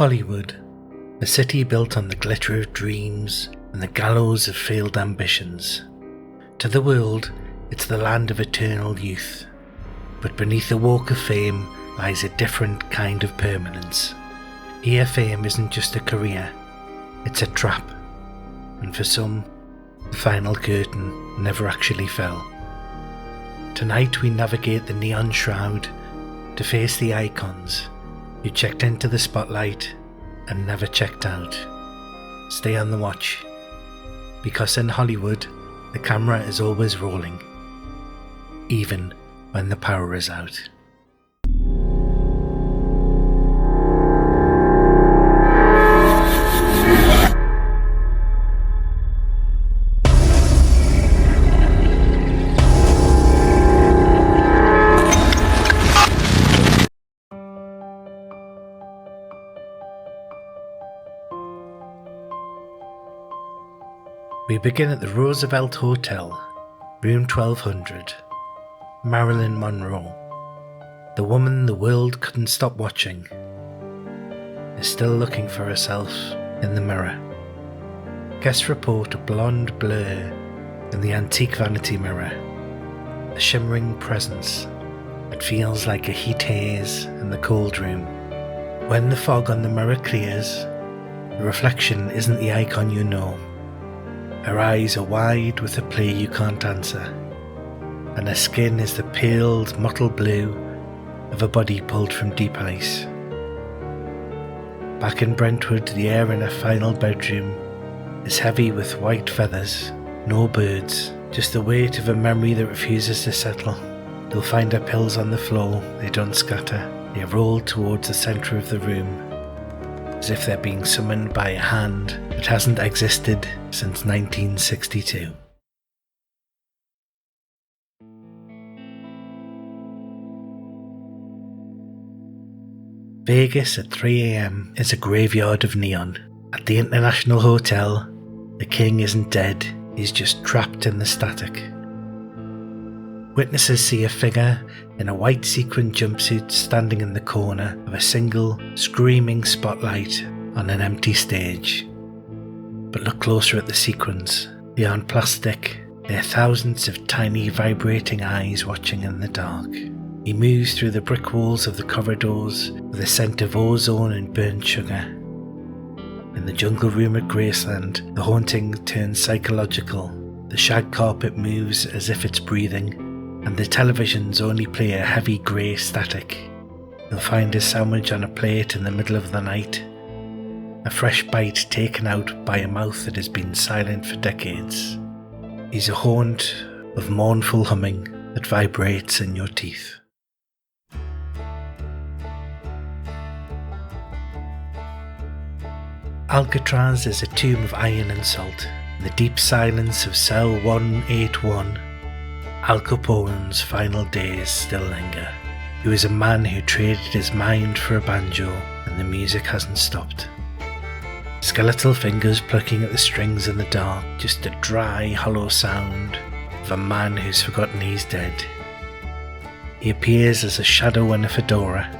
Hollywood, a city built on the glitter of dreams and the gallows of failed ambitions. To the world, it's the land of eternal youth. But beneath the walk of fame lies a different kind of permanence. Here fame isn't just a career, it's a trap. And for some, the final curtain never actually fell. Tonight we navigate the neon shroud to face the icons who checked into the spotlight and never checked out. Stay on the watch, because in Hollywood, the camera is always rolling, even when the power is out. We begin at the Roosevelt Hotel, room 1200. Marilyn Monroe, the woman the world couldn't stop watching, is still looking for herself in the mirror. Guests report a blonde blur in the antique vanity mirror, a shimmering presence that feels like a heat haze in the cold room. When the fog on the mirror clears, the reflection isn't the icon you know. Her eyes are wide with a plea you can't answer, and her skin is the paled mottled blue of a body pulled from deep ice. Back in Brentwood, the air in her final bedroom is heavy with white feathers, no birds, just the weight of a memory that refuses to settle. You'll find her pills on the floor, they don't scatter, they roll towards the centre of the room, as if they're being summoned by a hand that hasn't existed since 1962. Vegas at 3 a.m. is a graveyard of neon. At the International Hotel, the king isn't dead, he's just trapped in the static. Witnesses see a figure in a white sequin jumpsuit standing in the corner of a single, screaming spotlight on an empty stage. But look closer at the sequins. They aren't plastic, they're thousands of tiny vibrating eyes watching in the dark. He moves through the brick walls of the corridors with a scent of ozone and burnt sugar. In the jungle room at Graceland, the haunting turns psychological. The shag carpet moves as if it's breathing, and the televisions only play a heavy grey static. You'll find a sandwich on a plate in the middle of the night, a fresh bite taken out by a mouth that has been silent for decades. He's a haunt of mournful humming that vibrates in your teeth. Alcatraz is a tomb of iron and salt. In the deep silence of cell 181, Al Capone's final days still linger. He was a man who traded his mind for a banjo, and the music hasn't stopped. Skeletal fingers plucking at the strings in the dark, just a dry, hollow sound of a man who's forgotten he's dead. He appears as a shadow in a fedora,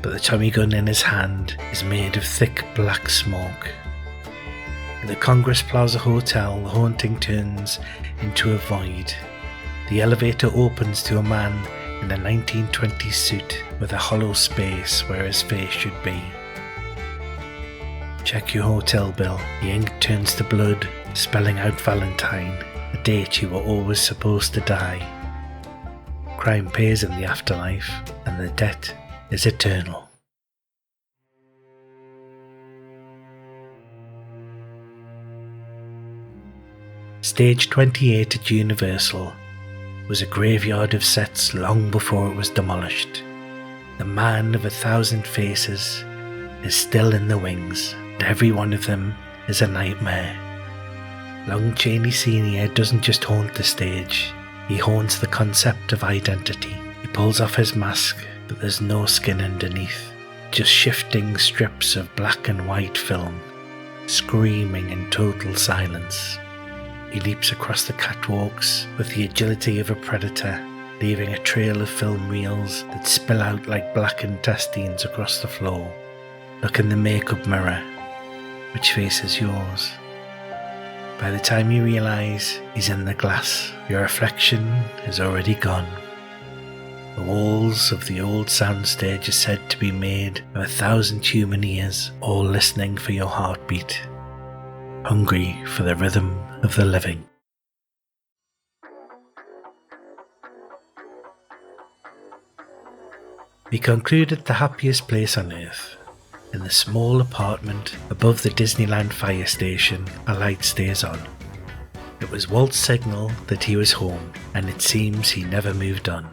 but the Tommy gun in his hand is made of thick black smoke. In the Congress Plaza Hotel, the haunting turns into a void. The elevator opens to a man in a 1920s suit with a hollow space where his face should be. Check your hotel bill. The ink turns to blood, spelling out Valentine, the date you were always supposed to die. Crime pays in the afterlife, and the debt is eternal. Stage 28 at Universal was a graveyard of sets long before it was demolished. The man of 1,000 faces is still in the wings, and every one of them is a nightmare. Lon Chaney Sr doesn't just haunt the stage, he haunts the concept of identity. He pulls off his mask, but there's no skin underneath, just shifting strips of black and white film, screaming in total silence. He leaps across the catwalks with the agility of a predator, leaving a trail of film reels that spill out like blackened intestines across the floor. Look in the makeup mirror, which faces yours. By the time you realise he's in the glass, your reflection is already gone. The walls of the old soundstage are said to be made of 1,000 human ears, all listening for your heartbeat, hungry for the rhythm of the living. We concluded the happiest place on earth. In the small apartment above the Disneyland fire station, a light stays on. It was Walt's signal that he was home, and it seems he never moved on.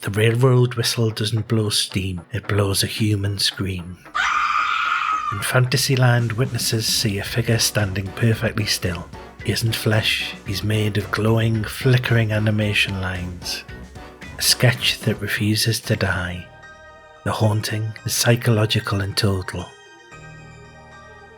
The railroad whistle doesn't blow steam, it blows a human scream. In Fantasyland, witnesses see a figure standing perfectly still. He isn't flesh, he's made of glowing, flickering animation lines. A sketch that refuses to die. The haunting is psychological and total.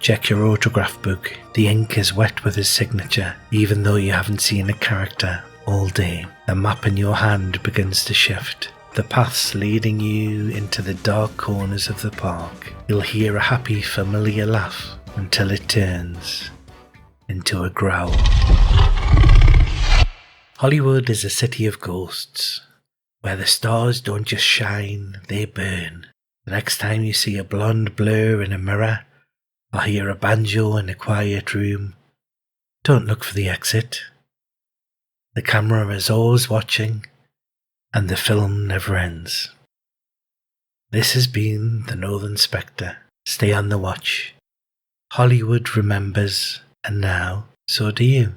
Check your autograph book. The ink is wet with his signature, even though you haven't seen a character all day. The map in your hand begins to shift. The paths leading you into the dark corners of the park. You'll hear a happy, familiar laugh until it turns into a growl. Hollywood is a city of ghosts, where the stars don't just shine, they burn. The next time you see a blonde blur in a mirror, or hear a banjo in a quiet room, don't look for the exit. The camera is always watching, and the film never ends. This has been the Northern Spectre. Stay on the watch. Hollywood remembers, and now so do you.